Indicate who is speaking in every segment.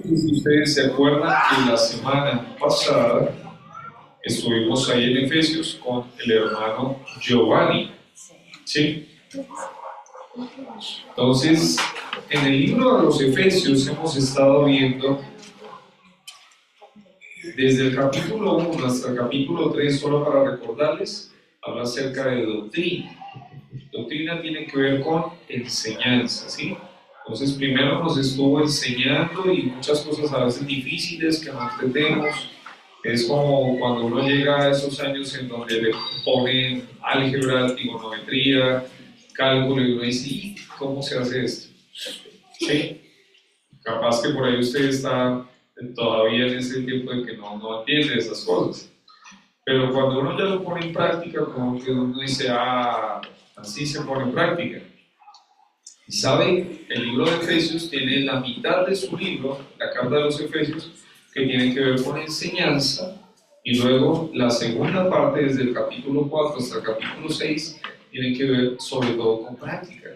Speaker 1: Si ustedes se acuerdan que la semana pasada estuvimos ahí en Efesios con el hermano Giovanni, ¿sí? Entonces, en el libro de los Efesios hemos estado viendo desde el capítulo 1 hasta el capítulo 3, solo para recordarles, habla acerca de doctrina. Doctrina tiene que ver con enseñanza, ¿sí? Entonces, primero nos estuvo enseñando y muchas cosas a veces difíciles que no entendemos. Es como cuando uno llega a esos años en donde le ponen álgebra, trigonometría, cálculo y uno dice, ¿y cómo se hace esto? ¿Sí? Capaz que por ahí usted está todavía en ese tiempo de que no entiende esas cosas. Pero cuando uno ya lo pone en práctica, como que uno dice, así se pone en práctica. Y sabe, el libro de Efesios tiene la mitad de su libro, la carta de los Efesios, que tiene que ver con enseñanza, y luego la segunda parte, desde el capítulo 4 hasta el capítulo 6, tiene que ver sobre todo con práctica.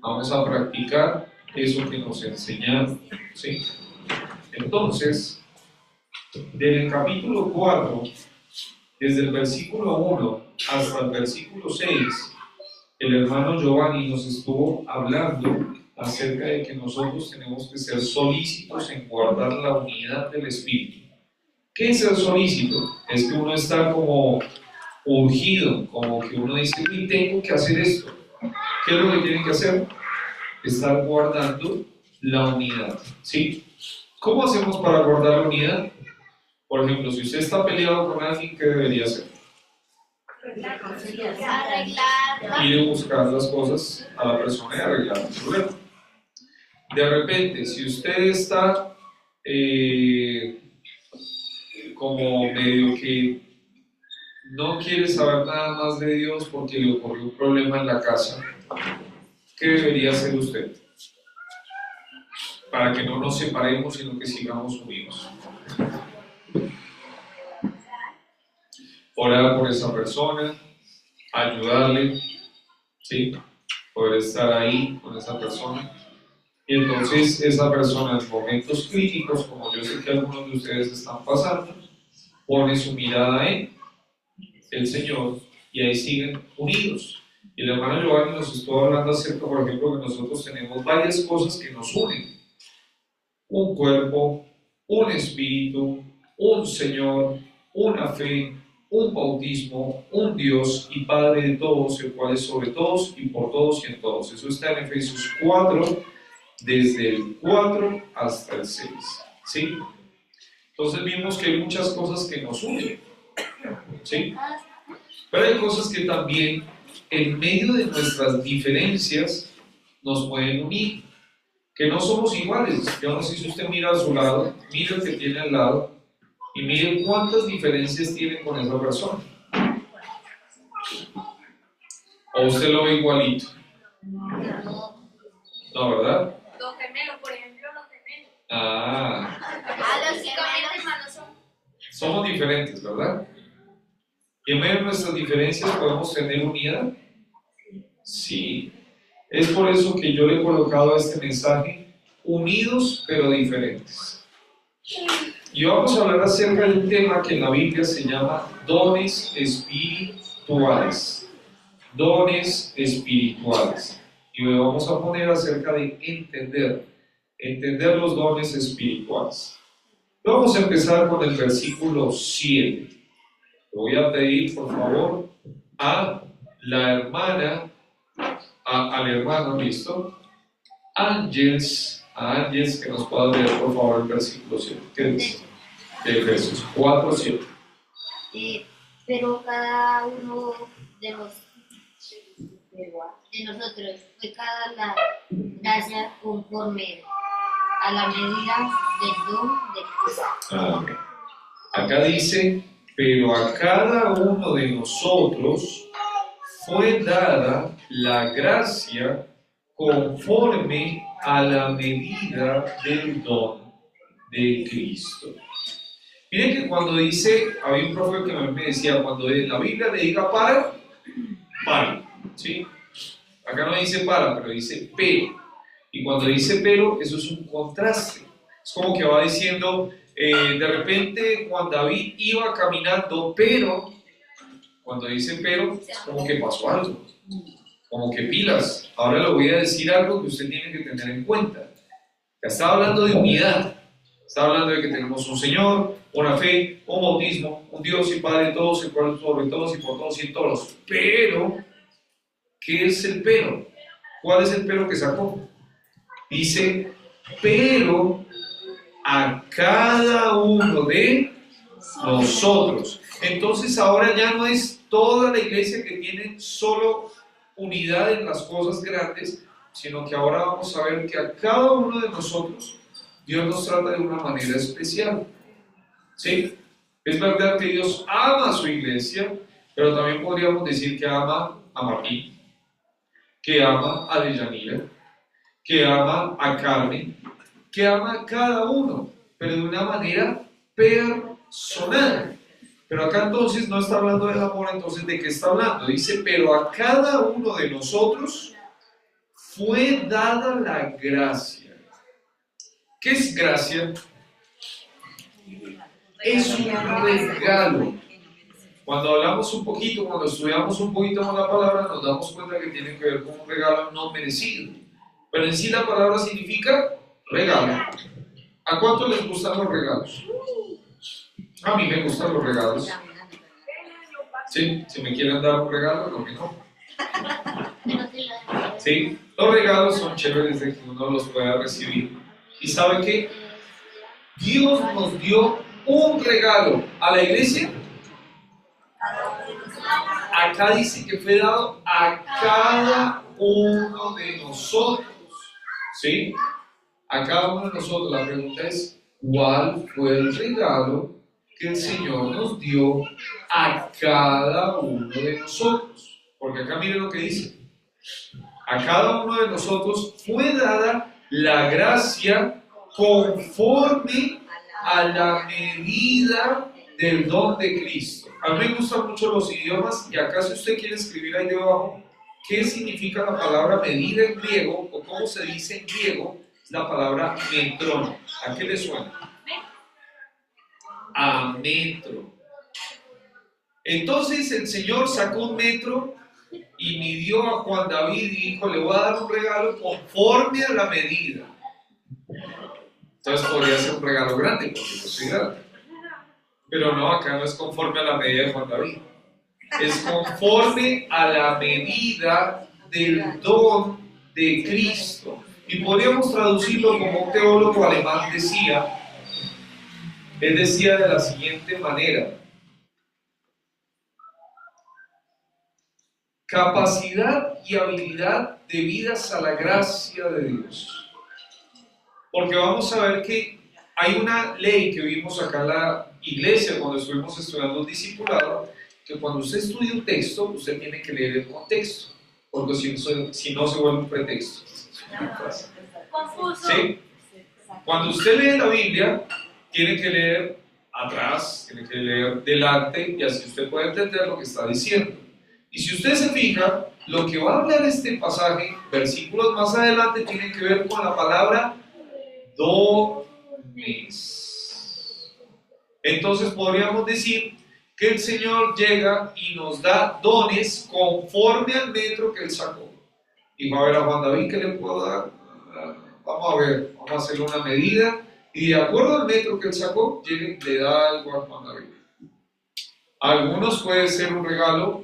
Speaker 1: Vamos a practicar eso que nos enseñaron, ¿sí? Entonces, del capítulo 4, desde el versículo 1 hasta el versículo 6, el hermano Giovanni nos estuvo hablando acerca de que nosotros tenemos que ser solícitos en guardar la unidad del Espíritu. ¿Qué es ser solícito? Es que uno está como urgido, como que uno dice, y tengo que hacer esto. ¿Qué es lo que tiene que hacer? Estar guardando la unidad, ¿sí? ¿Cómo hacemos para guardar la unidad? Por ejemplo, si usted está peleado con alguien, ¿qué debería hacer? Ir a buscar las cosas a la persona y arreglar el problema. De repente, si usted está como medio que no quiere saber nada más de Dios porque le ocurrió un problema en la casa, ¿qué debería hacer usted? Para que no nos separemos, sino que sigamos unidos. Orar por esa persona, ayudarle, ¿sí? Poder estar ahí con esa persona. Y entonces esa persona en momentos críticos, como yo sé que algunos de ustedes están pasando, pone su mirada en el Señor y ahí siguen unidos. Y el hermano Giovanni nos estuvo hablando acerca, por ejemplo, que nosotros tenemos varias cosas que nos unen. Un cuerpo, un espíritu, un Señor, una fe, un bautismo, un Dios y Padre de todos, el cual es sobre todos y por todos y en todos. Eso está en Efesios 4, desde el 4 hasta el 6. ¿Sí? Entonces vimos que hay muchas cosas que nos unen. ¿Sí? Pero hay cosas que también, en medio de nuestras diferencias, nos pueden unir. Que no somos iguales. Yo no sé si usted mira a su lado, mire el que tiene al lado y mire cuántas diferencias tiene con esa persona. ¿O usted lo ve igualito? No, ¿verdad?
Speaker 2: Los gemelos, por ejemplo, los gemelos.
Speaker 1: Los
Speaker 2: gemelos hermanos
Speaker 1: somos diferentes, ¿verdad? ¿Y en medio de nuestras diferencias podemos tener unidad? Sí. Es por eso que yo le he colocado este mensaje, unidos pero diferentes. Y vamos a hablar acerca de un tema que en la Biblia se llama dones espirituales. Dones espirituales. Y me vamos a poner acerca de entender los dones espirituales. Vamos a empezar con el versículo 7. Le voy a pedir, por favor, a la hermana, al hermano, ¿listo? Ángeles, que nos pueda leer, por favor, el versículo 7. ¿Qué dice? De Efesios 4, 7.
Speaker 3: Pero cada uno de nosotros fue cada la gracia conforme a la medida del don de Cristo.
Speaker 1: Acá dice, pero a cada uno de nosotros fue dada la gracia conforme a la medida del don de Cristo. Miren que cuando dice, había un profe que me decía, cuando en la Biblia le diga para, ¿sí? Acá no dice para, pero dice pero. Y cuando dice pero, eso es un contraste. Es como que va diciendo, de repente Juan David iba caminando, pero, cuando dice pero, es como que pasó algo. Como que pilas. Ahora le voy a decir algo que usted tiene que tener en cuenta. Está hablando de unidad. Está hablando de que tenemos un Señor, una fe, un bautismo, un Dios y Padre de todos, el cual sobre todos y por todos y en todos. Pero, ¿qué es el pero? ¿Cuál es el pero que sacó? Dice, pero a cada uno de nosotros. Entonces ahora ya no es toda la iglesia que tiene solo unidad en las cosas grandes, sino que ahora vamos a ver que a cada uno de nosotros Dios nos trata de una manera especial. ¿Sí? Es verdad que Dios ama a su iglesia, pero también podríamos decir que ama a Martín, que ama a Deyanira, que ama a Carmen, que ama a cada uno, pero de una manera personal. Pero acá entonces no está hablando del amor, entonces ¿de qué está hablando? Dice, pero a cada uno de nosotros fue dada la gracia. ¿Qué es gracia? Es un regalo. Cuando hablamos un poquito, cuando estudiamos un poquito con la palabra, nos damos cuenta que tiene que ver con un regalo no merecido. Pero en sí la palabra significa regalo. ¿A cuántos les gustan los regalos? A mí me gustan los regalos. Sí, si me quieren dar un regalo, no, no. Sí, los regalos son chéveres de que uno los pueda recibir. ¿Y sabe qué? Dios nos dio un regalo a la iglesia. Acá dice que fue dado a cada uno de nosotros. ¿Sí? A cada uno de nosotros. La pregunta es, ¿cuál fue el regalo que el Señor nos dio a cada uno de nosotros? Porque acá miren lo que dice. A cada uno de nosotros fue dada la gracia conforme a la medida del don de Cristo. A mí me gustan mucho los idiomas y acá si usted quiere escribir ahí debajo qué significa la palabra medida en griego o cómo se dice en griego la palabra metrón. ¿A qué le suena? A metro. Entonces el Señor sacó un metro y midió a Juan David y dijo, le voy a dar un regalo conforme a la medida. Entonces podría ser un regalo grande, porque yo soy grande. Pero no, acá no es conforme a la medida de Juan David. Es conforme a la medida del don de Cristo. Y podríamos traducirlo como un teólogo alemán decía. Él decía de la siguiente manera: capacidad y habilidad debidas a la gracia de Dios. Porque vamos a ver que hay una ley que vimos acá en la iglesia cuando estuvimos estudiando un discipulado, que cuando usted estudia un texto, usted tiene que leer el contexto, porque si no se vuelve un pretexto. ¿Sí? Cuando usted lee la Biblia, tiene que leer atrás, tiene que leer delante, y así usted puede entender lo que está diciendo. Y si usted se fija, lo que va a hablar este pasaje, versículos más adelante, tiene que ver con la palabra dones. Entonces podríamos decir que el Señor llega y nos da dones conforme al metro que Él sacó. Dijo, a ver, a Juan David, ¿qué le puedo dar? Vamos a ver, vamos a hacerle una medida y de acuerdo al metro que Él sacó, le da algo a Juan David. A algunos puede ser un regalo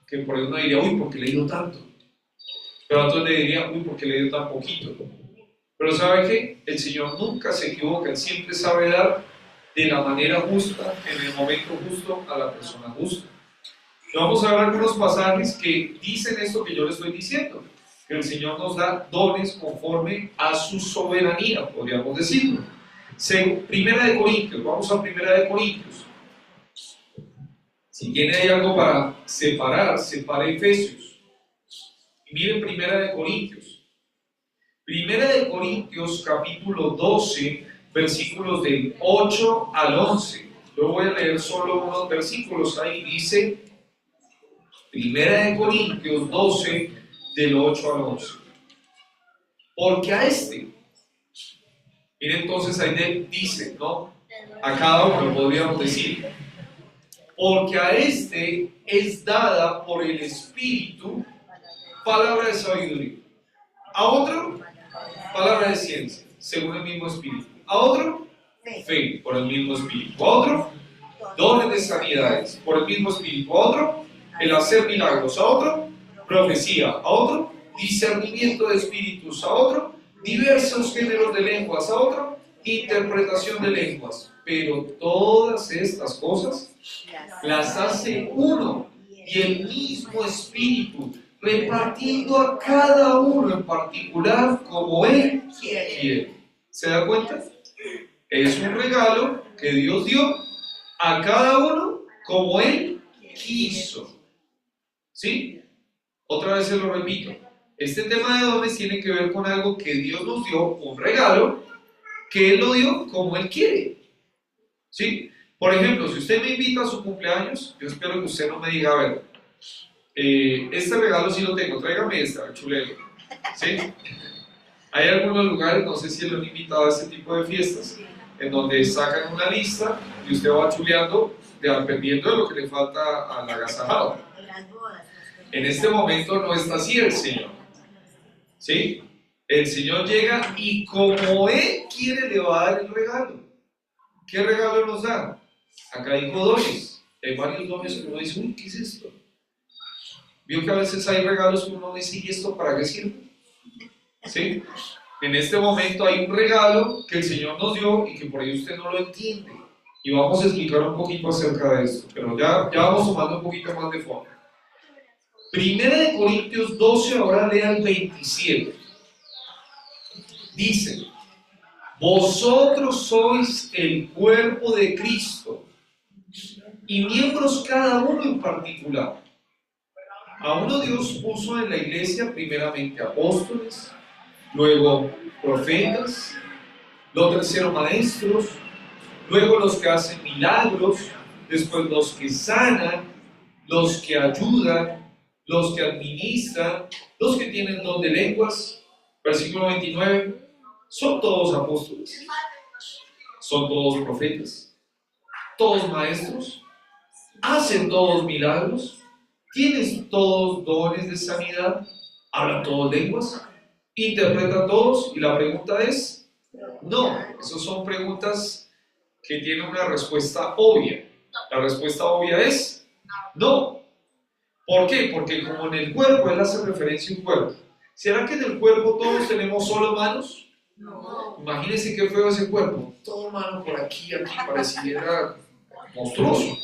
Speaker 1: que por eso uno diría, uy, ¿por qué le dio tanto? Pero a otros le diría, uy, ¿por qué le dio tan poquito? Pero ¿sabe qué? El Señor nunca se equivoca, Él siempre sabe dar de la manera justa, en el momento justo, a la persona justa. Y vamos a ver algunos pasajes que dicen esto que yo le estoy diciendo, que el Señor nos da dones conforme a su soberanía, podríamos decirlo. Primera de Corintios, vamos a Primera de Corintios. Si tiene ahí algo para separar, separe Efesios. Y miren Primera de Corintios. Primera de Corintios, capítulo 12, versículos del 8 al 11. Yo voy a leer solo unos versículos. Ahí dice, Primera de Corintios 12, del 8 al 11. porque a este, mire entonces ahí dice, ¿no? A cada uno podríamos decir, porque a este es dada por el Espíritu palabra de sabiduría, a otro palabra de ciencia, según el mismo Espíritu, a otro fe, por el mismo Espíritu, a otro dones de sanidades, por el mismo Espíritu, a otro el hacer milagros, a otro profecía, a otro discernimiento de espíritus, a otro diversos géneros de lenguas, a otro interpretación de lenguas. Pero todas estas cosas las hace uno y el mismo Espíritu, repartiendo a cada uno en particular como Él quiere. ¿Se da cuenta? Es un regalo que Dios dio a cada uno como Él quiso. ¿Sí? Otra vez se lo repito. Este tema de dones tiene que ver con algo que Dios nos dio, un regalo, que Él lo dio como Él quiere. ¿Sí? Por ejemplo, si usted me invita a su cumpleaños, yo espero que usted no me diga, a ver, este regalo sí lo tengo, tráigame esta, chulero. ¿Sí? Hay algunos lugares, no sé si lo han invitado a este tipo de fiestas, en donde sacan una lista y usted va chuleando dependiendo de lo que le falta al agasajado. En este momento no está así el Señor. ¿Sí? El Señor llega y como Él quiere le va a dar el regalo. ¿Qué regalo nos da? Acá dijo dones. Hay varios dones que uno dice, uy, ¿qué es esto? Vio que a veces hay regalos que uno dice, ¿y esto para qué sirve? ¿Sí? En este momento hay un regalo que el Señor nos dio y que por ahí usted no lo entiende. Y vamos a explicar un poquito acerca de esto, pero ya vamos tomando un poquito más de forma. Primera de Corintios 12, ahora lea el 27. Dice, vosotros sois el cuerpo de Cristo y miembros cada uno en particular. A uno Dios puso en la iglesia primeramente apóstoles, luego profetas, los terceros maestros, luego los que hacen milagros, después los que sanan, los que ayudan, los que administran, los que tienen don de lenguas. Versículo 29, son todos apóstoles, son todos profetas, todos maestros, hacen todos milagros, tienen todos dones de sanidad, hablan todos lenguas, interpretan todos, y la pregunta es, no, esas son preguntas que tienen una respuesta obvia. La respuesta obvia es, no. ¿Por qué? Porque como en el cuerpo, él hace referencia a un cuerpo. ¿Será que en el cuerpo todos tenemos solo manos? No. Imagínense qué feo ese cuerpo. Todo mano por aquí, pareciera monstruoso.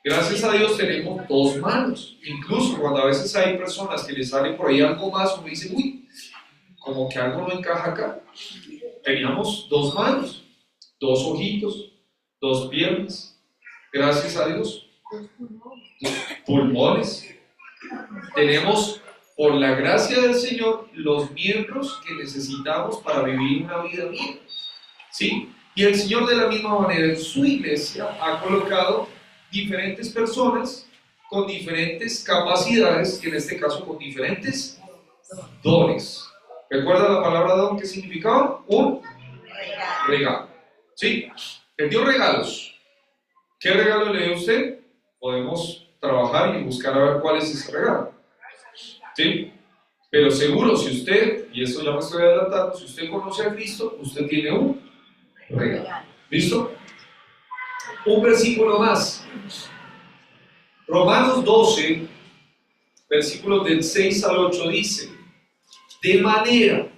Speaker 1: Gracias a Dios tenemos dos manos. Incluso cuando a veces hay personas que les sale por ahí algo más, uno dice, uy, como que algo no encaja acá. Teníamos dos manos, dos ojitos, dos piernas. Gracias a Dios. Dos pulmones. Tenemos, por la gracia del Señor, los miembros que necesitamos para vivir una vida bien. ¿Sí? Y el Señor, de la misma manera, en su iglesia ha colocado diferentes personas con diferentes capacidades, y en este caso con diferentes dones. ¿Recuerda la palabra don? ¿Qué significaba? Un regalo. ¿Sí? Él dio regalos. ¿Qué regalo le dio usted? Podemos trabajar y buscar a ver cuál es ese regalo. ¿Sí? Pero seguro, si usted, y esto ya me estoy adelantando, si usted conoce a Cristo, usted tiene un regalo. ¿Listo? Un versículo más. Romanos 12, versículos del 6 al 8 dice, de manera,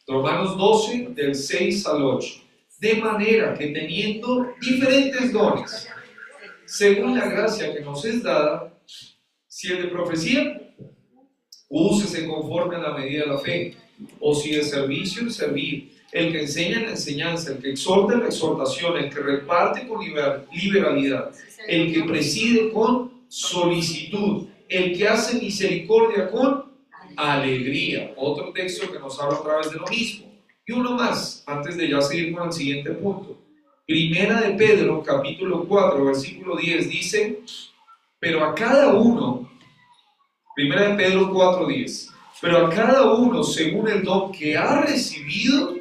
Speaker 1: Romanos 12, del 6 al 8, de manera que teniendo diferentes dones, según la gracia que nos es dada, si es de profecía, úsese conforme a la medida de la fe, o si de servicio, el servir, el que enseña en la enseñanza, el que exhorta en la exhortación, el que reparte con liberalidad, el que preside con solicitud, el que hace misericordia con alegría. Otro texto que nos habla otra vez de lo mismo. Y uno más, antes de ya seguir con el siguiente punto. Primera de Pedro, capítulo 4, versículo 10, dice, pero a cada uno, Primera de Pedro 4:10, pero a cada uno según el don que ha recibido,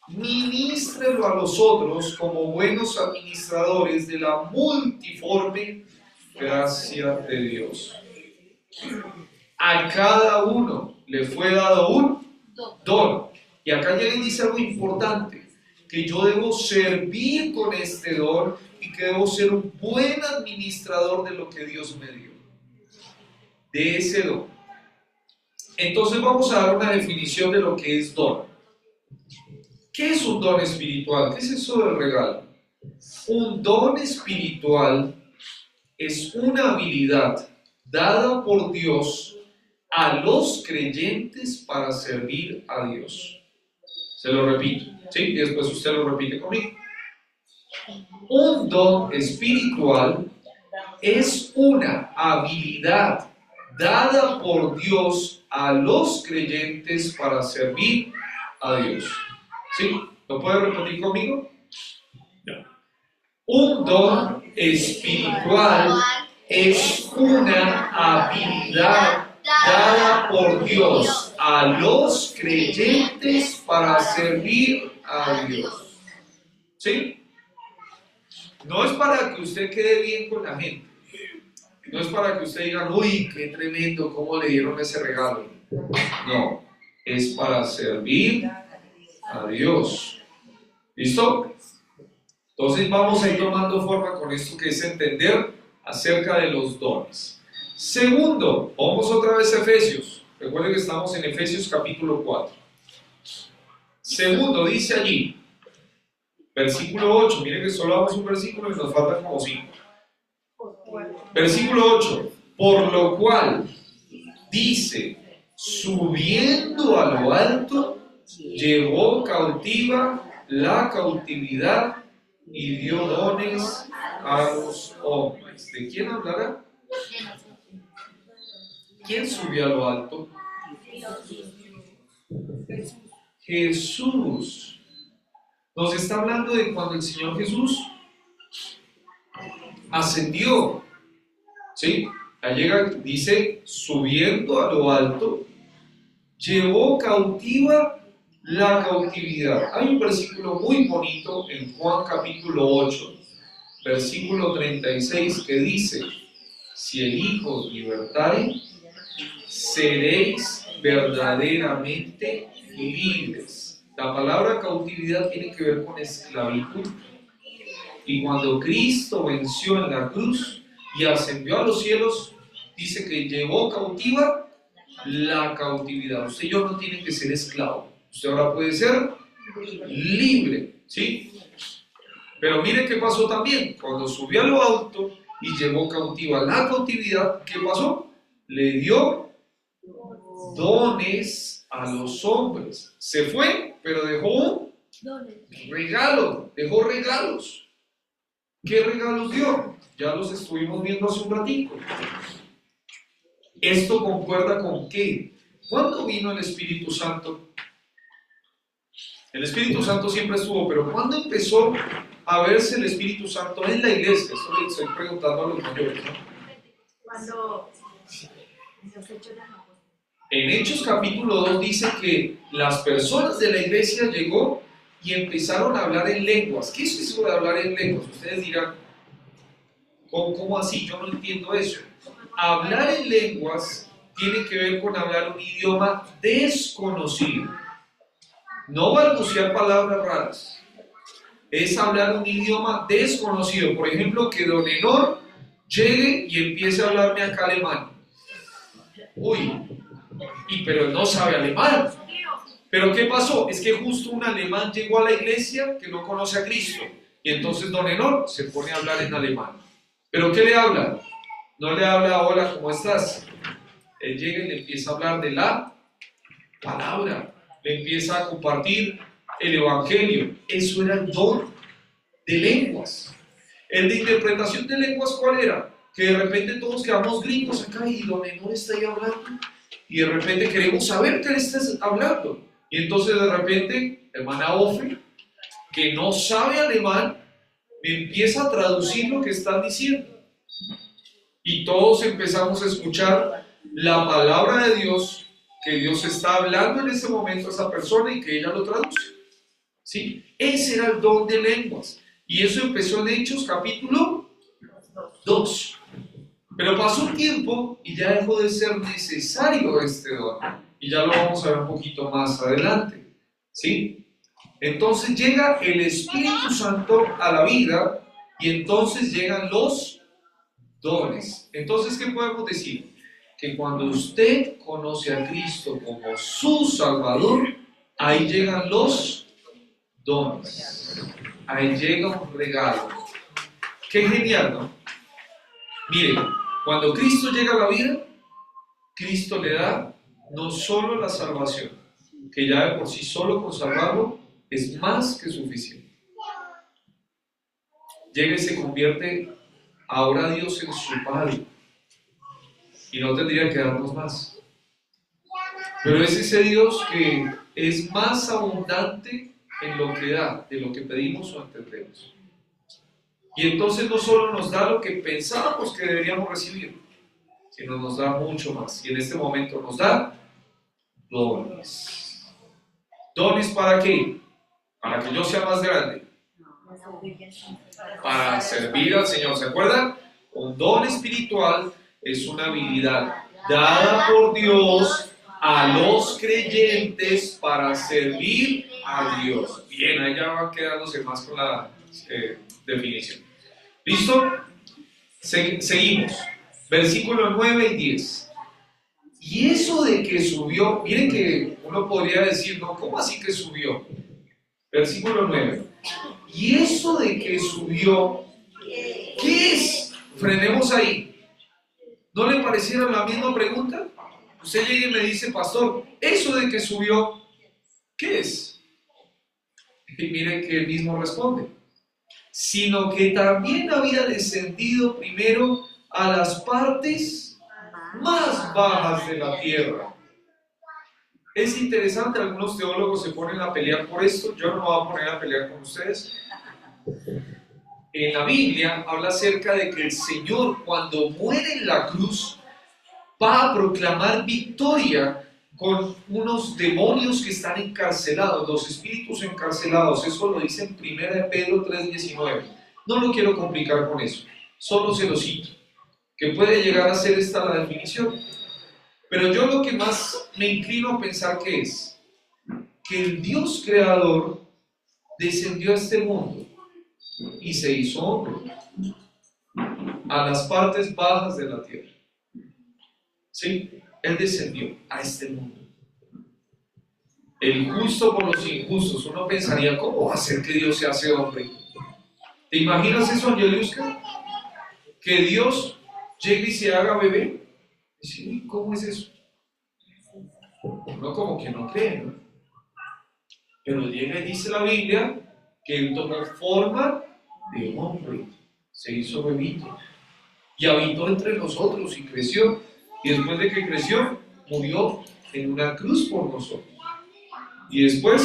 Speaker 1: ministrelo a los otros como buenos administradores de la multiforme gracia de Dios. A cada uno le fue dado un don. Y acá ya le dice algo importante, que yo debo servir con este don y que debo ser un buen administrador de lo que Dios me dio, de ese don. Entonces vamos a dar una definición de lo que es don. ¿Qué es un don espiritual? ¿Qué es eso del regalo? Un don espiritual es una habilidad dada por Dios a los creyentes para servir a Dios. Se lo repito, ¿sí? Y después usted lo repite conmigo. Un don espiritual es una habilidad dada por Dios a los creyentes para servir a Dios. ¿Sí? ¿Lo puede repetir conmigo? Ya. Un don espiritual es una habilidad dada por Dios a los creyentes para servir a Dios. ¿Sí? No es para que usted quede bien con la gente. No es para que usted diga, uy, qué tremendo, cómo le dieron ese regalo. No, es para servir a Dios. ¿Listo? Entonces vamos a ir tomando forma con esto que es entender acerca de los dones. Segundo, vamos otra vez a Efesios. Recuerden que estamos en Efesios capítulo 4. Segundo, dice allí, versículo 8. Miren que solo damos un versículo y nos faltan como 5. Versículo 8. Por lo cual, dice, subiendo a lo alto, llevó cautiva la cautividad y dio dones a los hombres. ¿De quién hablará? ¿Quién subió a lo alto? Jesús. Nos está hablando de cuando el Señor Jesús ascendió. ¿Sí? Ahí llega, dice, subiendo a lo alto, llevó cautiva la cautividad. Hay un versículo muy bonito en Juan capítulo 8, versículo 36, que dice, si el Hijo os libertare, seréis verdaderamente libres. La palabra cautividad tiene que ver con esclavitud. Y cuando Cristo venció en la cruz y ascendió a los cielos, dice que llevó cautiva la cautividad. Usted y yo no tiene que ser esclavo. Usted ahora puede ser libre, ¿sí? Pero mire qué pasó también. Cuando subió a lo alto y llevó cautiva la cautividad, ¿qué pasó? Le dio dones a los hombres. Se fue, pero dejó un regalo. Dejó regalos. ¿Qué regalos dio? Ya los estuvimos viendo hace un ratito. ¿Esto concuerda con qué? ¿Cuándo vino el Espíritu Santo? El Espíritu Santo siempre estuvo, pero ¿cuándo empezó a verse el Espíritu Santo en la iglesia? Esto le estoy preguntando a los mayores, ¿no?
Speaker 2: Cuando los hechos de los apóstoles.
Speaker 1: En Hechos capítulo 2 dice que las personas de la iglesia llegó y empezaron a hablar en lenguas. ¿Qué es eso de hablar en lenguas? Ustedes dirán, ¿cómo así? Yo no entiendo eso. Hablar en lenguas tiene que ver con hablar un idioma desconocido. No balbucear palabras raras. Es hablar un idioma desconocido. Por ejemplo, que don Enor llegue y empiece a hablarme acá alemán. Uy, pero no sabe alemán. ¿Pero qué pasó? Es que justo un alemán llegó a la iglesia que no conoce a Cristo. Y entonces don Enor se pone a hablar en alemán. ¿Pero qué le habla? No le habla, hola, ¿cómo estás? Él llega y le empieza a hablar de la palabra. Le empieza a compartir el evangelio. Eso era el don de lenguas. El de interpretación de lenguas, ¿cuál era? Que de repente todos quedamos gringos acá y don Enor está ahí hablando. Y de repente queremos saber qué le estás hablando. Y entonces de repente, hermana Ofe, que no sabe alemán, me empieza a traducir lo que están diciendo. Y todos empezamos a escuchar la palabra de Dios que Dios está hablando en ese momento a esa persona y que ella lo traduce. ¿Sí? Ese era el don de lenguas. Y eso empezó en Hechos capítulo 2. Pero pasó un tiempo y ya dejó de ser necesario este don. Y ya lo vamos a ver un poquito más adelante. ¿Sí? Entonces llega el Espíritu Santo a la vida y entonces llegan los dones. Entonces, ¿qué podemos decir? Que cuando usted conoce a Cristo como su Salvador, ahí llegan los dones. Ahí llega un regalo. Qué genial, ¿no? Miren, cuando Cristo llega a la vida, Cristo le da no solo la salvación, que ya de por sí solo con salvarlo es más que suficiente. Llega y se convierte ahora Dios en su Padre. Y no tendría que darnos más. Pero es ese Dios que es más abundante en lo que da, de lo que pedimos o entendemos. Y entonces no solo nos da lo que pensábamos que deberíamos recibir, sino nos da mucho más. Y en este momento nos da dones. ¿Dones para qué? Para que yo sea más grande. Para servir al Señor. ¿Se acuerdan? Un don espiritual es una habilidad dada por Dios a los creyentes para servir a Dios. Bien, ahí ya va quedándose más con la definición. ¿Listo? Seguimos. Versículos 9 y 10. Y eso de que subió, miren que uno podría decir, no, ¿cómo así que subió? Versículo 9. Y eso de que subió, ¿qué es? Frenemos ahí. ¿No le pareciera la misma pregunta? Usted llega y me dice, pastor, eso de que subió, ¿qué es? Y miren que él mismo responde. Sino que también había descendido primero a las partes más bajas de la tierra. Es interesante, algunos teólogos se ponen a pelear por esto, yo no me voy a poner a pelear con ustedes. En la Biblia habla acerca de que el Señor, cuando muere en la cruz, va a proclamar victoria con unos demonios que están encarcelados, los espíritus encarcelados. Eso lo dice en 1 Pedro 3:19. No lo quiero complicar con eso, solo se lo cito, que puede llegar a ser esta la definición. Pero yo lo que más me inclino a pensar que es que el Dios creador descendió a este mundo y se hizo hombre a las partes bajas de la tierra. ¿Sí? Él descendió a este mundo. El justo por los injustos. Uno pensaría, ¿cómo va a ser que Dios se hace hombre? ¿Te imaginas eso, Angeliuska? Que Dios llegue y se haga bebé. Sí, ¿cómo es eso? Uno como que no cree, ¿no? Pero llega y dice la Biblia que Él tomó forma de hombre, se hizo bebito y habitó entre nosotros y creció. Y después de que creció, murió en una cruz por nosotros. Y después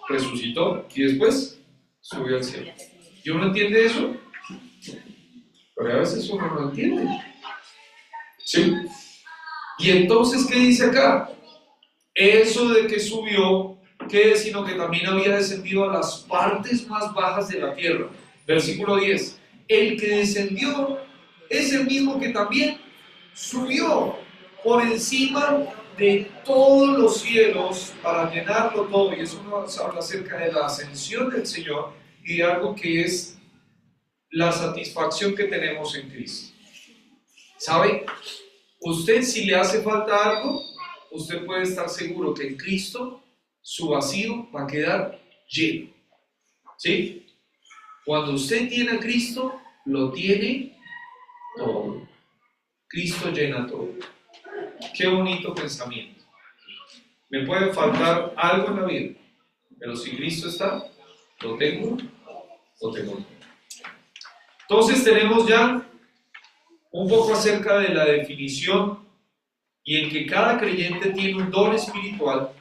Speaker 1: resucitó y después subió al cielo. ¿Y uno entiende eso? Pero a veces uno no entiende. ¿Sí? Y entonces, ¿qué dice acá? Eso de que subió, ¿qué es? Sino que también había descendido a las partes más bajas de la tierra. Versículo 10. El que descendió es el mismo que también subió por encima de todos los cielos para llenarlo todo. Y eso nos habla acerca de la ascensión del Señor y de algo que es la satisfacción que tenemos en Cristo. ¿Sabe? Usted, si le hace falta algo, usted puede estar seguro que en Cristo su vacío va a quedar lleno. ¿Sí? Cuando usted tiene a Cristo, lo tiene todo. Cristo llena todo. Qué bonito pensamiento. Me puede faltar algo en la vida, pero si Cristo está, lo tengo. Entonces tenemos ya un poco acerca de la definición y en que cada creyente tiene un don espiritual.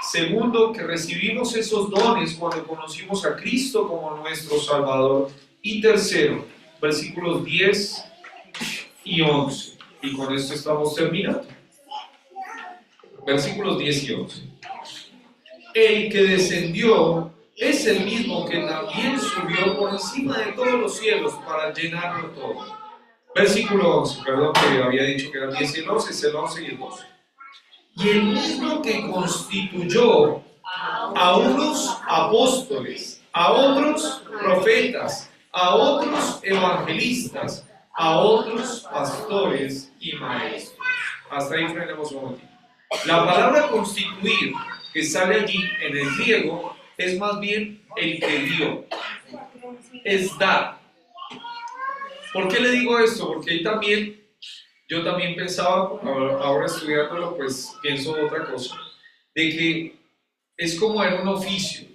Speaker 1: Segundo, que recibimos esos dones cuando conocimos a Cristo como nuestro Salvador. Y tercero, versículos 10 y 11. Y con esto estamos terminando. versículos 10 y 11. El que descendió es el mismo que también subió por encima de todos los cielos para llenarlo todo. Versículo 11, perdón, que había dicho que eran 10 y el 11, es el 11 y el 12. Y el mismo que constituyó a unos apóstoles, a otros profetas, a otros evangelistas, a otros pastores y maestros. Hasta ahí frenemos un momentito. La palabra constituir que sale allí en el griego es más bien el que dio, es dar. ¿Por qué le digo esto? Porque ahí también, yo también pensaba, ahora estudiándolo, pues pienso otra cosa, de que es como en un oficio,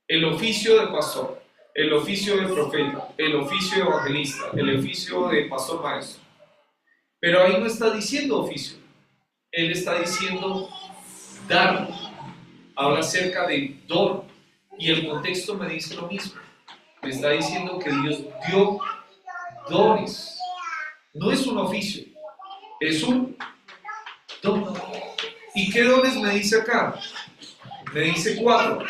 Speaker 1: el oficio de pastor, el oficio de profeta, el oficio de evangelista, el oficio de pastor maestro. Pero ahí no está diciendo oficio, él está diciendo dar, habla acerca de don, y el contexto me dice lo mismo, me está diciendo que Dios dio dones, no es un oficio, es un don. ¿Y qué dones me dice acá? Me dice 4.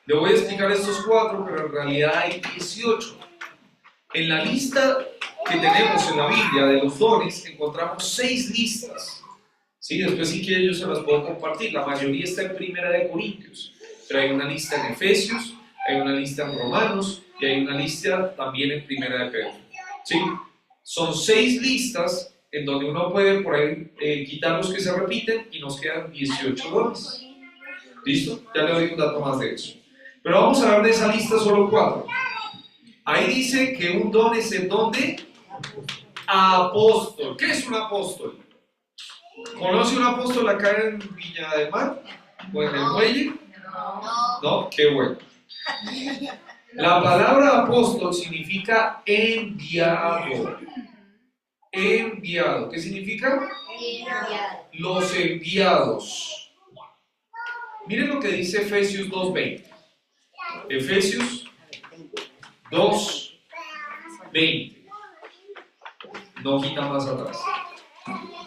Speaker 1: Le voy a explicar estos 4, pero en realidad hay 18. En la lista que tenemos en la Biblia de los dones encontramos 6 listas. ¿Sí? Después si quieren yo se las puedo compartir. La mayoría está en Primera de Corintios, pero hay una lista en Efesios, hay una lista en Romanos y hay una lista también en Primera de Pedro. ¿Sí? Son 6 listas en donde uno puede por ahí quitar los que se repiten y nos quedan 18 dones. ¿Listo? Ya le doy un dato más de eso. Pero vamos a ver de esa lista solo 4. Ahí dice que un don es el don de apóstol. ¿Qué es un apóstol? ¿Conoce un apóstol acá en Viña del Mar? ¿O en el muelle? No, qué bueno. La palabra apóstol significa enviado. Enviado. ¿Qué significa?
Speaker 3: Enviado.
Speaker 1: Los enviados. Miren lo que dice Efesios 2:20. Efesios 2:20. No quita más atrás.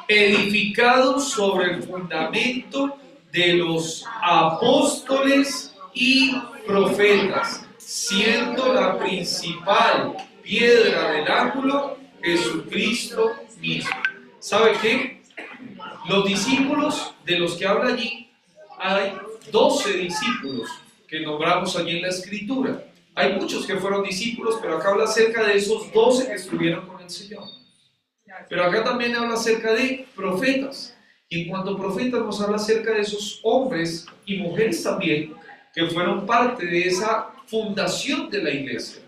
Speaker 1: Edificados sobre el fundamento de los apóstoles y profetas, siendo la principal piedra del ángulo Jesucristo mismo. ¿Sabe qué? Los discípulos de los que habla allí, hay 12 discípulos que nombramos allí en la Escritura. Hay muchos que fueron discípulos, pero acá habla acerca de esos 12 que estuvieron con el Señor. Pero acá también habla acerca de profetas. Y en cuanto a profetas nos habla acerca de esos hombres y mujeres también que fueron parte de esa fundación de la iglesia.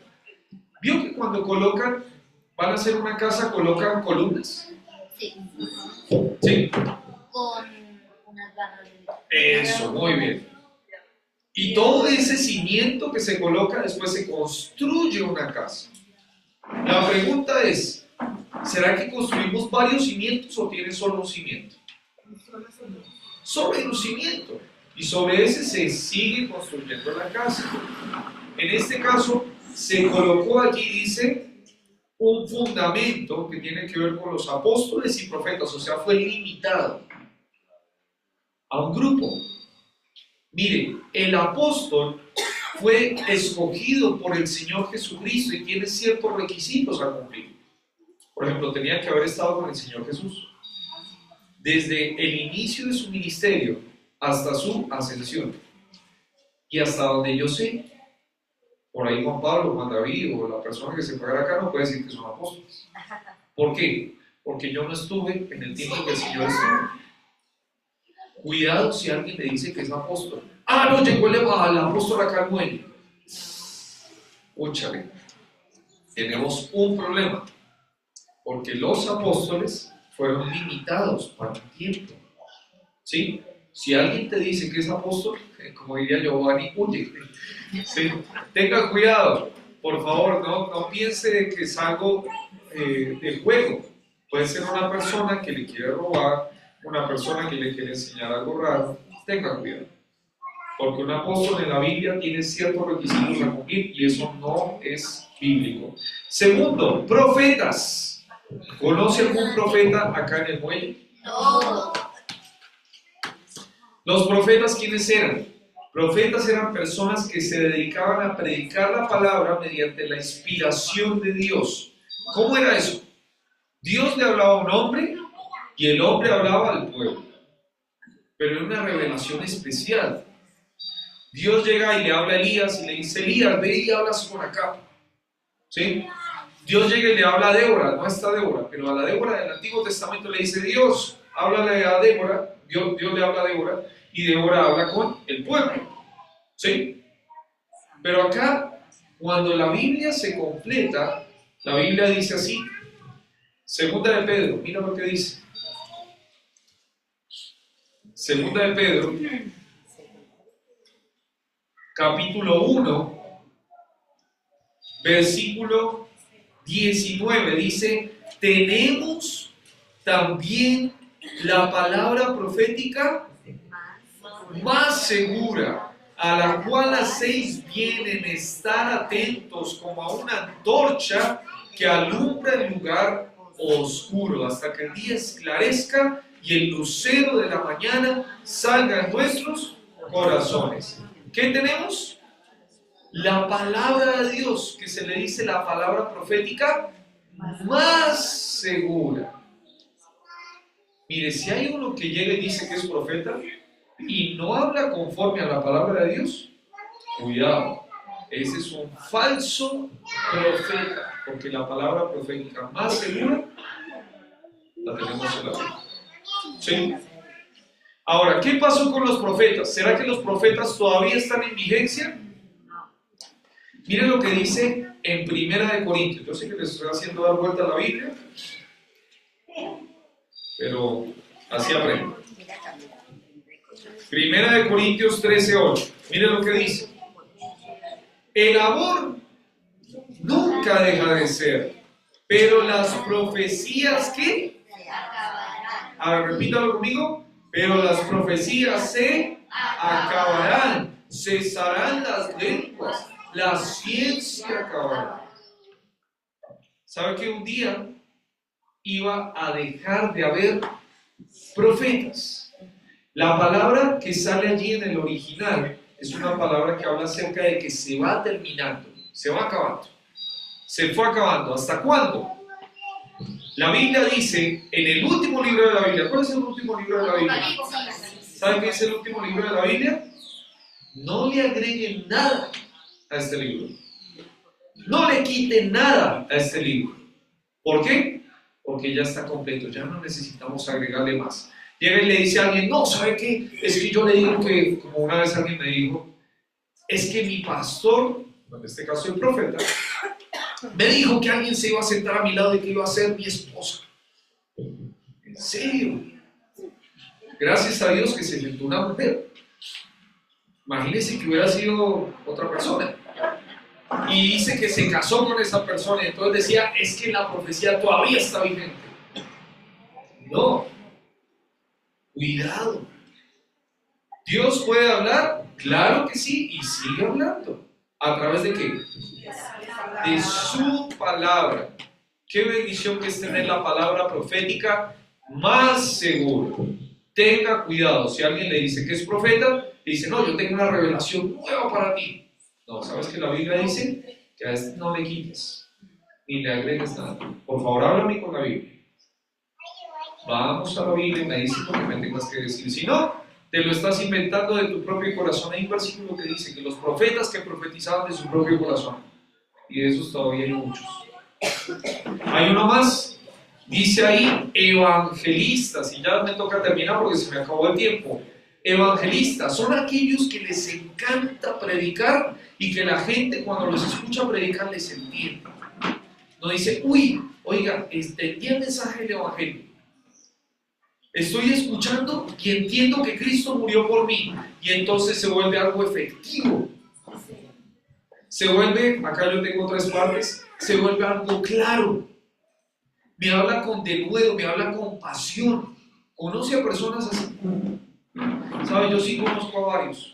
Speaker 1: ¿Vio que cuando van a hacer una casa, colocan columnas?
Speaker 3: Sí.
Speaker 1: Sí.
Speaker 3: Con unas barras de...
Speaker 1: Eso, muy bien. Y todo ese cimiento que se coloca, después se construye una casa. La pregunta es, ¿será que construimos varios cimientos o tiene solo un cimiento? Solo hay un cimiento. Y sobre ese se sigue construyendo la casa. En este caso, se colocó allí, dice, un fundamento que tiene que ver con los apóstoles y profetas, o sea, fue limitado a un grupo. Mire, el apóstol fue escogido por el Señor Jesucristo y tiene ciertos requisitos a cumplir. Por ejemplo, tenía que haber estado con el Señor Jesús desde el inicio de su ministerio hasta su ascensión. Y hasta donde yo sé, por ahí Juan Pablo, Juan David o la persona que se fue acá no puede decir que son apóstoles. ¿Por qué? Porque yo no estuve en el tiempo que el Señor estuvo. Cuidado si alguien le dice que es apóstol. Ah, no, llegó el apóstol acá al muelle. Úchale. Tenemos un problema. Porque los apóstoles fueron limitados para un tiempo. ¿Sí? Si alguien te dice que es apóstol, como diría Giovanni, huye. ¿Sí? Tenga cuidado. Por favor, no piense que es algo de juego. Puede ser una persona que le quiere robar, una persona que le quiere enseñar algo raro. Tenga cuidado. Porque un apóstol en la Biblia tiene ciertos requisitos a cumplir y eso no es bíblico. Segundo, profetas. ¿Conoce algún profeta acá en el muelle?
Speaker 3: No.
Speaker 1: Los profetas, ¿quiénes eran? Profetas eran personas que se dedicaban a predicar la palabra mediante la inspiración de Dios. ¿Cómo era eso? Dios le hablaba a un hombre y el hombre hablaba al pueblo. Pero era una revelación especial. Dios llega y le habla a Elías y le dice: Elías, ve y hablas con acá. ¿Sí? Dios llega y le habla a Débora, no está Débora, pero a la Débora del Antiguo Testamento le dice Dios, háblale a Débora, Dios le habla a Débora y Débora habla con el pueblo. ¿Sí? Pero acá, cuando la Biblia se completa, la Biblia dice así, Segunda de Pedro, mira lo que dice. Segunda de Pedro, capítulo 1, versículo 19, dice: tenemos también la palabra profética más segura, a la cual hacéis bien en estar atentos como a una antorcha que alumbra el lugar oscuro, hasta que el día esclarezca y el lucero de la mañana salga en nuestros corazones. ¿Qué tenemos? La palabra de Dios, que se le dice la palabra profética más segura. Mire, si hay uno que llega y dice que es profeta y no habla conforme a la palabra de Dios, cuidado, ese es un falso profeta, porque la palabra profética más segura la tenemos en la Biblia. ¿Sí? Ahora, ¿qué pasó con los profetas? ¿Será que los profetas todavía están en vigencia? Miren lo que dice en Primera de Corintios. Yo sé que les estoy haciendo dar vuelta a la Biblia, pero así aprendo. Primera de Corintios 13:8. Miren lo que dice. El amor nunca deja de ser, pero las profecías, ¿qué? A ver, repítalo conmigo. Pero las profecías se acabarán, cesarán las lenguas, la ciencia acabará. ¿Sabe que un día iba a dejar de haber profetas? La palabra que sale allí en el original es una palabra que habla acerca de que se va terminando, se va acabando, se fue acabando. ¿Hasta cuándo? La Biblia dice, en el último libro de la Biblia, ¿cuál es el último libro de la Biblia? ¿Saben qué es el último libro de la Biblia? No le agreguen nada a este libro. No le quiten nada a este libro. ¿Por qué? Porque ya está completo, ya no necesitamos agregarle más. Llega y le dice a alguien: no, ¿sabe qué? Es que yo le digo que, como una vez alguien me dijo, es que mi pastor, en este caso el profeta, me dijo que alguien se iba a sentar a mi lado y que iba a ser mi esposa. ¿En serio? Gracias a Dios que se sentó una mujer. Imagínense que hubiera sido otra persona. Y dice que se casó con esa persona y entonces decía: es que la profecía todavía está vigente. No. Cuidado. ¿Dios puede hablar? Claro que sí, y sigue hablando. ¿A través de qué? De su palabra. Qué bendición que es tener la palabra profética más segura. Tenga cuidado. Si alguien le dice que es profeta, le dice: no, yo tengo una revelación nueva para ti. No, ¿sabes que la Biblia dice? Que a este no le quites ni le agregues nada. Por favor, háblame con la Biblia. Vamos a la Biblia y me dice lo que me tengas que decir. Si no, te lo estás inventando de tu propio corazón. Hay un versículo que dice que los profetas que profetizaban de su propio corazón, y de esos todavía hay muchos. Hay uno más, dice ahí evangelistas, y ya me toca terminar porque se me acabó el tiempo. Evangelistas son aquellos que les encanta predicar y que la gente cuando los escucha predicar les entiende. No dice: uy, oiga, entendí el mensaje del evangelio. Estoy escuchando y entiendo que Cristo murió por mí, y entonces se vuelve algo efectivo. Se vuelve, acá yo tengo 3 partes, se vuelve algo claro. Me habla con denuedo, me habla con pasión. ¿Conoce a personas así? ¿Sabe? Yo sí conozco a varios.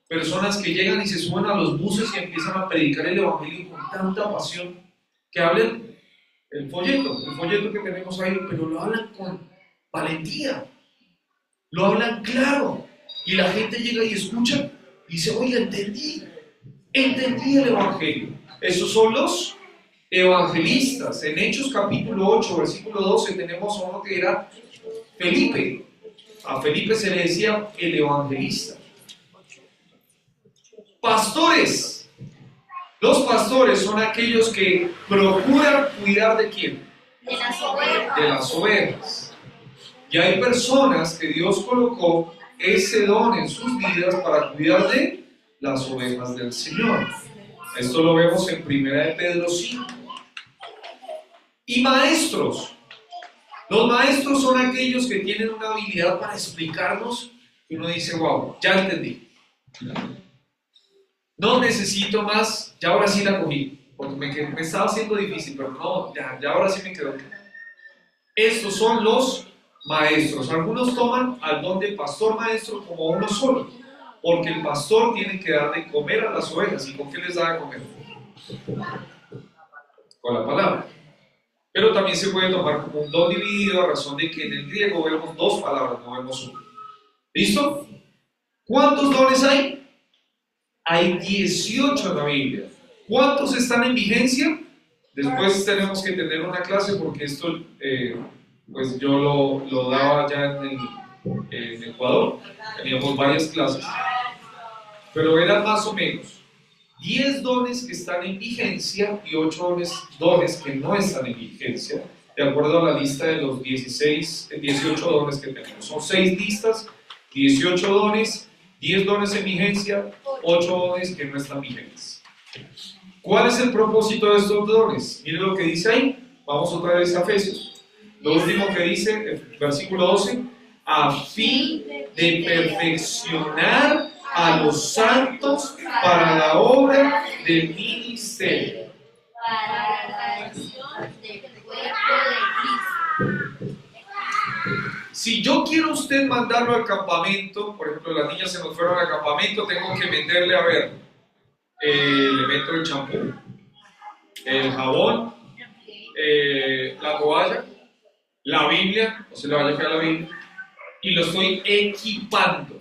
Speaker 1: Personas que llegan y se suben a los buses y empiezan a predicar el evangelio con tanta pasión que hablan el folleto que tenemos ahí, pero lo hablan con valentía, lo hablan claro, Y la gente llega y escucha y dice, oiga, entendí el Evangelio. Esos son los evangelistas. En Hechos capítulo 8, versículo 12, tenemos a uno que era Felipe. A Felipe se le decía el evangelista. Pastores. Los pastores son aquellos que procuran cuidar ¿de quién?
Speaker 3: De las ovejas.
Speaker 1: De las ovejas. Y hay personas que Dios colocó ese don en sus vidas para cuidar de las ovejas del Señor. Esto lo vemos en 1 de Pedro 5. Y maestros. Los maestros son aquellos que tienen una habilidad para explicarnos y uno dice, wow, ya entendí. No necesito más, ya ahora sí la cogí, porque me estaba haciendo difícil, pero no, ya ahora sí me quedó claro. Estos son los maestros. Algunos toman al don de pastor maestro como uno solo, porque el pastor tiene que dar de comer a las ovejas. ¿Y con qué les da de comer? Con la palabra. Pero también se puede tomar como un don dividido a razón de que en el griego vemos dos palabras, no vemos una. ¿Listo? ¿Cuántos dones hay? Hay 18 en la Biblia. ¿Cuántos están en vigencia? Después tenemos que tener una clase porque esto, pues yo lo daba ya en Ecuador. Teníamos varias clases. Pero eran más o menos 10 dones que están en vigencia y 8 dones que no están en vigencia, de acuerdo a la lista de los 18 dones que tenemos. Son 6 listas, 18 dones, 10 dones en vigencia, 8 dones que no están vigentes. ¿Cuál es el propósito de estos dones? Miren lo que dice ahí. Vamos otra vez a Efesios. Lo último que dice, el versículo 12, a fin de perfeccionar a los santos para la obra del ministerio.
Speaker 3: Para la acción del cuerpo de Cristo.
Speaker 1: Si yo quiero a usted mandarlo al campamento, por ejemplo, las niñas se nos fueron al campamento, tengo que meterle, a ver, le meto el champú, el jabón, la toalla, la Biblia, no se le vaya a caer la Biblia, y lo estoy equipando.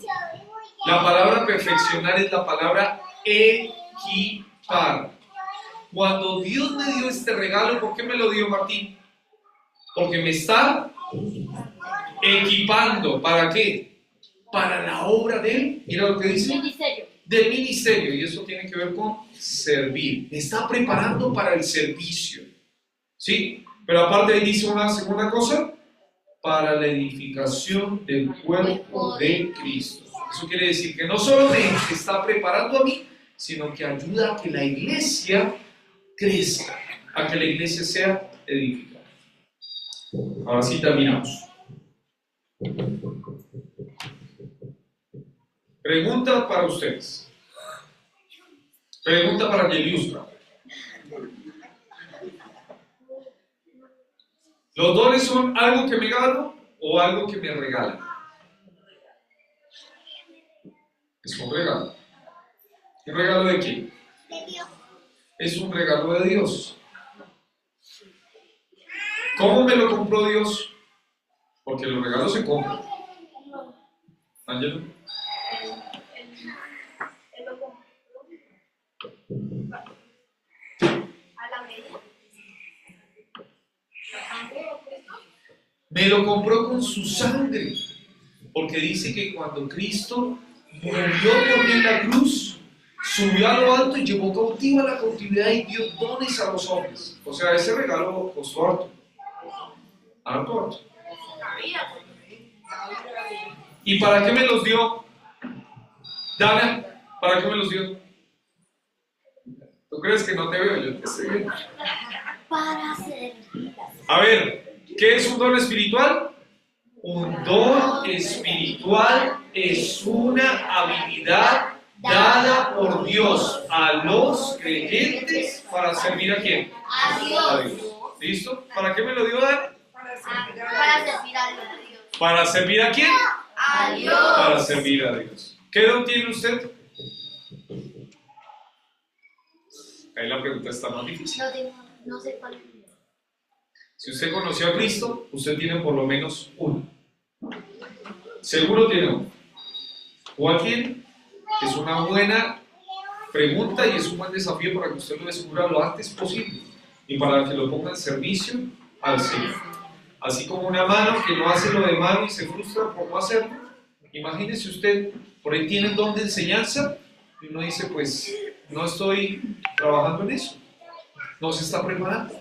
Speaker 1: La palabra perfeccionar es la palabra equipar. Cuando Dios me dio este regalo, ¿por qué me lo dio, Martín? Porque me está equipando. ¿Para qué? Para la obra del, mira lo que dice,
Speaker 3: Ministerio.
Speaker 1: del ministerio. Y eso tiene que ver con servir. Me está preparando para el servicio. ¿Sí? Pero aparte dice una segunda cosa, para la edificación del cuerpo de Cristo. Eso quiere decir que no solo me está preparando a mí, sino que ayuda a que la iglesia crezca, a que la iglesia sea edificada. Ahora sí terminamos. Pregunta para ustedes. Pregunta para Yeliustra. ¿Los dones son algo que me gano o algo que me regalan? Es un regalo. ¿Un regalo de quién?
Speaker 2: De Dios.
Speaker 1: Es un regalo de Dios. ¿Cómo me lo compró Dios? Porque los regalos se compran. Ángelo.
Speaker 2: Él lo compró a la medida.
Speaker 1: Me lo compró con su sangre. Porque dice que cuando Cristo murió por mí en la cruz, subió a lo alto y llevó cautiva la cautividad y dio dones a los hombres. O sea, ese regalo costó harto. Harto. ¿Y para qué me los dio? Dana, ¿para qué me los dio? ¿Tú crees que no te veo? Yo te estoy viendo.
Speaker 3: Para servir.
Speaker 1: A ver, ¿qué es un don espiritual? Un don espiritual es una habilidad dada por Dios a los creyentes para servir a quién?
Speaker 3: A Dios.
Speaker 1: A Dios. ¿Listo? ¿Para qué me lo dio Dan?
Speaker 3: Para servir a Dios.
Speaker 1: ¿Para servir a quién?
Speaker 3: A Dios.
Speaker 1: Para servir a Dios. ¿Qué don tiene usted? Ahí la pregunta está más difícil.
Speaker 3: No sé cuál es.
Speaker 1: Si usted conoció a Cristo, usted tiene por lo menos uno. Seguro tiene uno. ¿Cuál tiene? Es una buena pregunta y es un buen desafío para que usted lo descubra lo antes posible y para que lo ponga en servicio al Señor. Así como una mano que no hace lo de mano y se frustra por no hacerlo. Imagínese usted, por ahí tiene el don de enseñanza y uno dice, pues no estoy trabajando en eso, no se está preparando.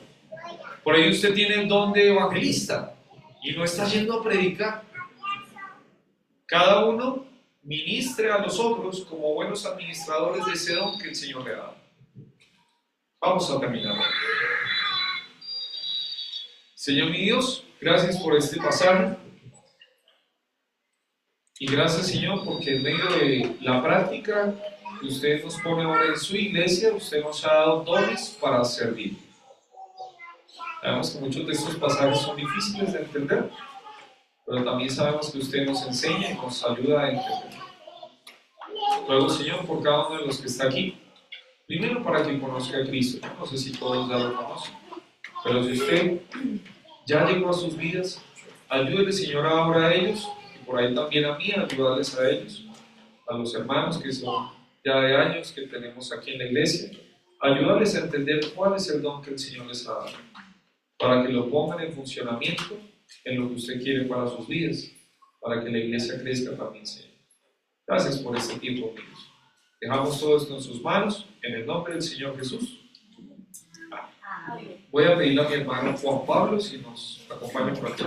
Speaker 1: Por ahí usted tiene el don de evangelista y no está yendo a predicar. Cada uno ministre a los otros como buenos administradores de ese don que el Señor le ha dado. Vamos a terminar. Señor mi Dios, gracias por este pasaje. Y gracias, Señor, porque en medio de la práctica que usted nos pone ahora en su iglesia, usted nos ha dado dones para servir. Sabemos que muchos de estos pasajes son difíciles de entender, pero también sabemos que usted nos enseña y nos ayuda a entender. Ruego, Señor, por cada uno de los que está aquí, primero para que conozca a Cristo. No sé si todos ya lo conocen, pero si usted ya llegó a sus vidas, ayúdele, Señor, ahora a ellos, y por ahí también a mí, ayudarles a ellos, a los hermanos que son ya de años que tenemos aquí en la iglesia, ayudarles a entender cuál es el don que el Señor les ha dado, para que lo pongan en funcionamiento en lo que usted quiere para sus vidas, para que la iglesia crezca también, Señor. Gracias por este tiempo, amigos. Dejamos todo esto en sus manos, en el nombre del Señor Jesús. Voy a pedirle a mi hermano Juan Pablo si nos acompaña por aquí.